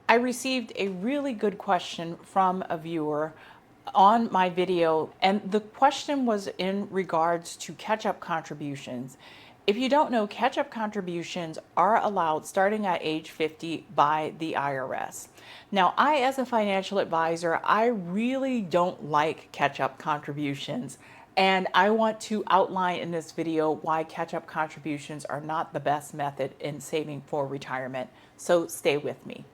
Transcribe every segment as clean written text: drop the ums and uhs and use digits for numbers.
I received a really good question from a viewer on my video, and the question was in regards to catch-up contributions. If you don't know, catch-up contributions are allowed starting at age 50 by the IRS. Now, I, as a financial advisor, I really don't like catch-up contributions, and I want to outline in this video why catch-up contributions are not the best method in saving for retirement. So stay with me.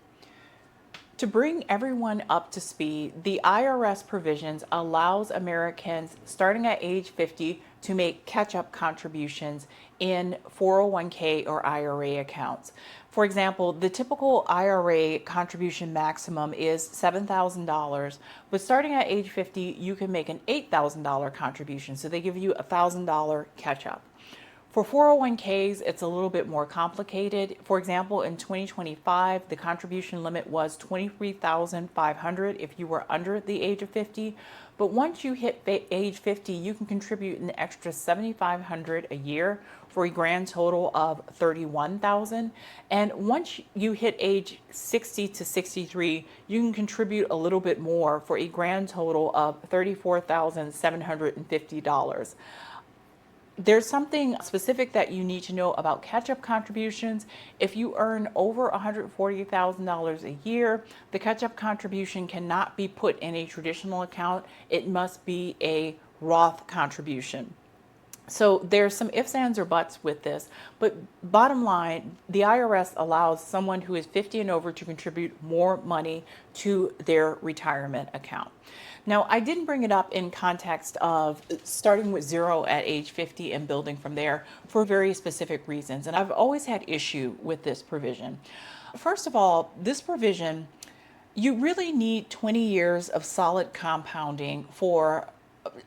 To bring everyone up to speed, the IRS provisions allows Americans starting at age 50 to make catch-up contributions in 401k or IRA accounts. For example, the typical IRA contribution maximum is $7,000, but starting at age 50, you can make an $8,000 contribution. So they give you a $1,000 catch-up. For 401ks, it's a little bit more complicated. For example, in 2025, the contribution limit was $23,500 if you were under the age of 50. But once you hit age 50, you can contribute an extra $7,500 a year for a grand total of $31,000. And once you hit age 60 to 63, you can contribute a little bit more for a grand total of $34,750. There's something specific that you need to know about catch-up contributions. If you earn over $140,000 a year, the catch-up contribution cannot be put in a traditional account. It must be a Roth contribution. So there's some ifs, ands, or buts with this, but bottom line, the IRS allows someone who is 50 and over to contribute more money to their retirement account. Now, I didn't bring it up in context of starting with zero at age 50 and building from there for very specific reasons, and I've always had issue with this provision. First of all, this provision, you really need 20 years of solid compounding for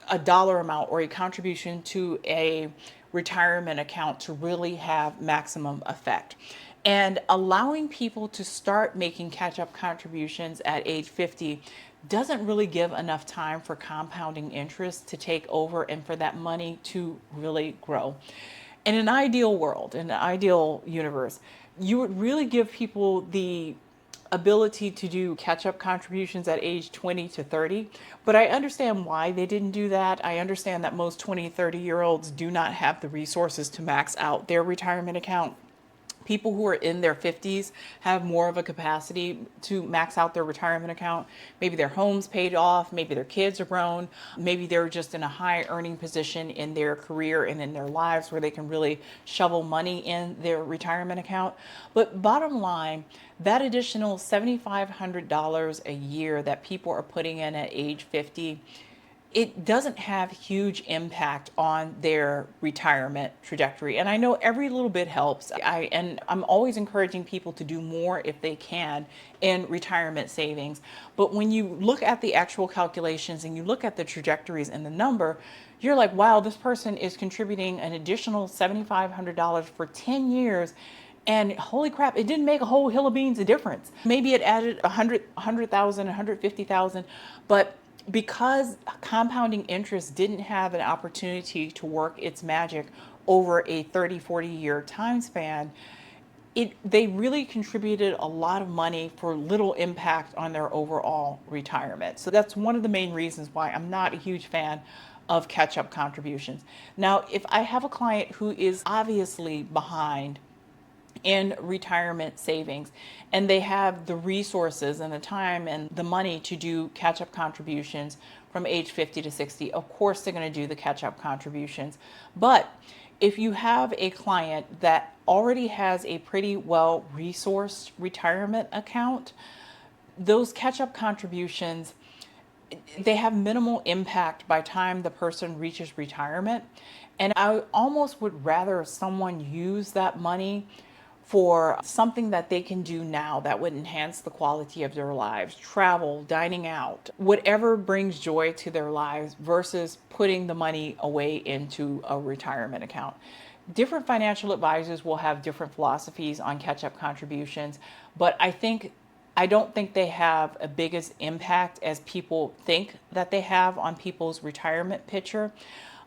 a dollar amount or a contribution to a retirement account to really have maximum effect. And allowing people to start making catch-up contributions at age 50 doesn't really give enough time for compounding interest to take over and for that money to really grow. In an ideal world, in an ideal universe, you would really give people the ability to do catch-up contributions at age 20 to 30, but I understand why they didn't do that. I understand that most 20, 30-year-olds do not have the resources to max out their retirement account. People who are in their 50s have more of a capacity to max out their retirement account. Maybe their home's paid off, maybe their kids are grown, maybe they're just in a high earning position in their career and in their lives where they can really shovel money in their retirement account. But bottom line, that additional $7,500 a year that people are putting in at age 50, it doesn't have huge impact on their retirement trajectory. And I know every little bit helps. I'm always encouraging people to do more if they can in retirement savings. But when you look at the actual calculations and you look at the trajectories and the number, you're like, wow, this person is contributing an additional $7,500 for 10 years. And holy crap, it didn't make a whole hill of beans a difference. Maybe it added 100,000, 150,000, but because compounding interest didn't have an opportunity to work its magic over a 30, 40-year time span, they really contributed a lot of money for little impact on their overall retirement. So that's one of the main reasons why I'm not a huge fan of catch-up contributions. Now, if I have a client who is obviously behind in retirement savings and they have the resources and the time and the money to do catch-up contributions from age 50 to 60, of course they're going to do the catch-up contributions. But if you have a client that already has a pretty well resourced retirement account, those catch-up contributions, they have minimal impact by the time the person reaches retirement. And I almost would rather someone use that money for something that they can do now that would enhance the quality of their lives, travel, dining out, whatever brings joy to their lives versus putting the money away into a retirement account. Different financial advisors will have different philosophies on catch-up contributions, but I don't think they have a biggest impact as people think that they have on people's retirement picture.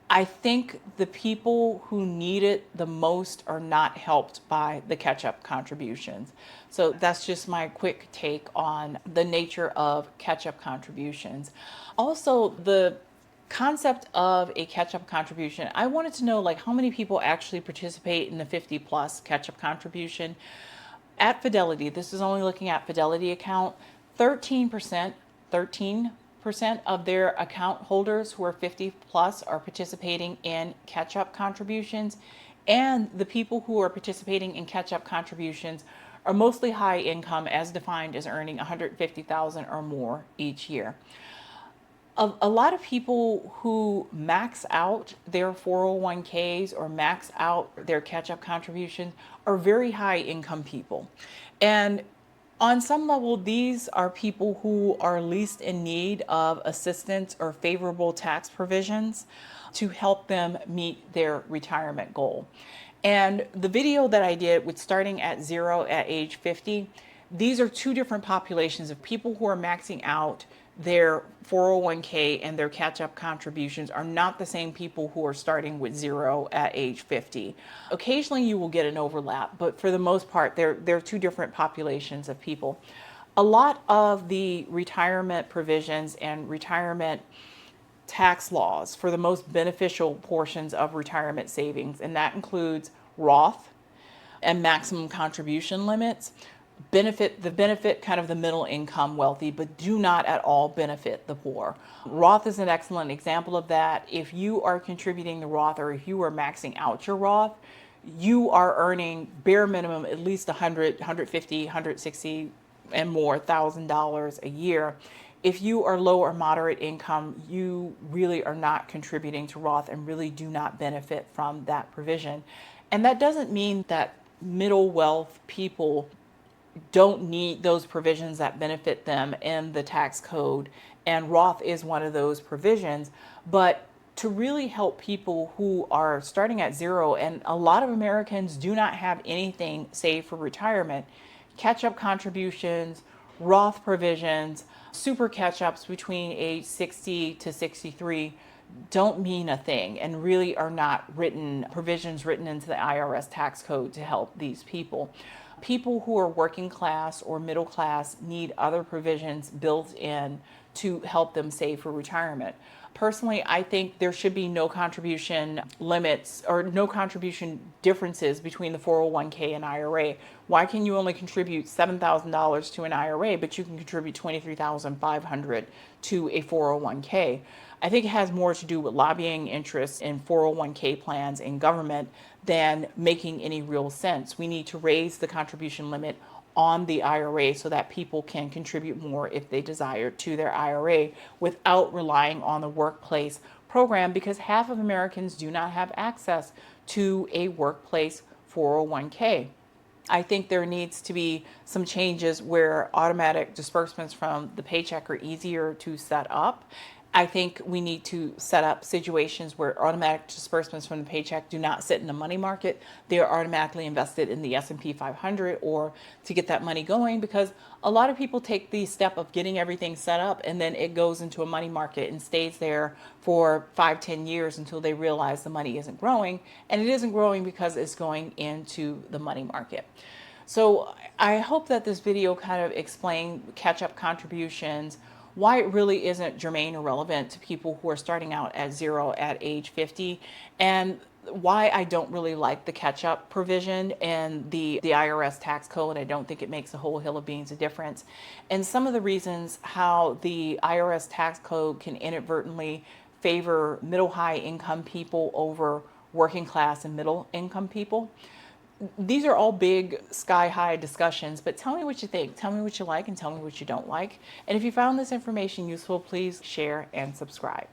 I think the people who need it the most are not helped by the catch-up contributions. So that's just my quick take on the nature of catch-up contributions. Also, the concept of a catch-up contribution, I wanted to know like how many people actually participate in the 50 plus catch-up contribution. At Fidelity, this is only looking at Fidelity account, 13%, 13% of their account holders who are 50 plus are participating in catch-up contributions. And the people who are participating in catch-up contributions are mostly high income, as defined as earning 150,000 or more each year. A lot of people who max out their 401ks or max out their catch-up contributions are very high income people. And on some level, these are people who are least in need of assistance or favorable tax provisions to help them meet their retirement goal. And the video that I did with starting at zero at age 50, these are two different populations of people who are maxing out their 401k and their catch-up contributions are not the same people who are starting with zero at age 50. Occasionally you will get an overlap, but for the most part, they're two different populations of people. A lot of the retirement provisions and retirement tax laws for the most beneficial portions of retirement savings, and that includes Roth and maximum contribution limits, benefit kind of the middle income wealthy, but do not at all benefit the poor. Roth is an excellent example of that. If you are contributing the Roth, or if you are maxing out your Roth, you are earning bare minimum at least 100, 150, 160 and more $1,000 a year. If you are low or moderate income, you really are not contributing to Roth and really do not benefit from that provision. And that doesn't mean that middle wealth people don't need those provisions that benefit them in the tax code. And Roth is one of those provisions. But to really help people who are starting at zero, and a lot of Americans do not have anything saved for retirement, catch-up contributions, Roth provisions, super catch-ups between age 60 to 63 don't mean a thing and really are not provisions written into the IRS tax code to help these people. People who are working class or middle class need other provisions built in to help them save for retirement. Personally, I think there should be no contribution limits or no contribution differences between the 401k and IRA. Why can you only contribute $7,000 to an IRA, but you can contribute $23,500 to a 401k? I think it has more to do with lobbying interests in 401k plans in government than making any real sense. We need to raise the contribution limit on the IRA so that people can contribute more if they desire to their IRA without relying on the workplace program, because half of Americans do not have access to a workplace 401k. I think there needs to be some changes where automatic disbursements from the paycheck are easier to set up. I think we need to set up situations where automatic disbursements from the paycheck do not sit in the money market. They are automatically invested in the S&P 500 or to get that money going, because a lot of people take the step of getting everything set up and then it goes into a money market and stays there for 5-10 years until they realize the money isn't growing. And it isn't growing because it's going into the money market. So I hope that this video kind of explained catch-up contributions, why it really isn't germane or relevant to people who are starting out at zero at age 50, and why I don't really like the catch-up provision in the IRS tax code. I don't think it makes a whole hill of beans of difference. And some of the reasons how the IRS tax code can inadvertently favor middle high income people over working class and middle income people. These are all big sky high discussions, but tell me what you think. Tell me what you like and tell me what you don't like. And if you found this information useful, please share and subscribe.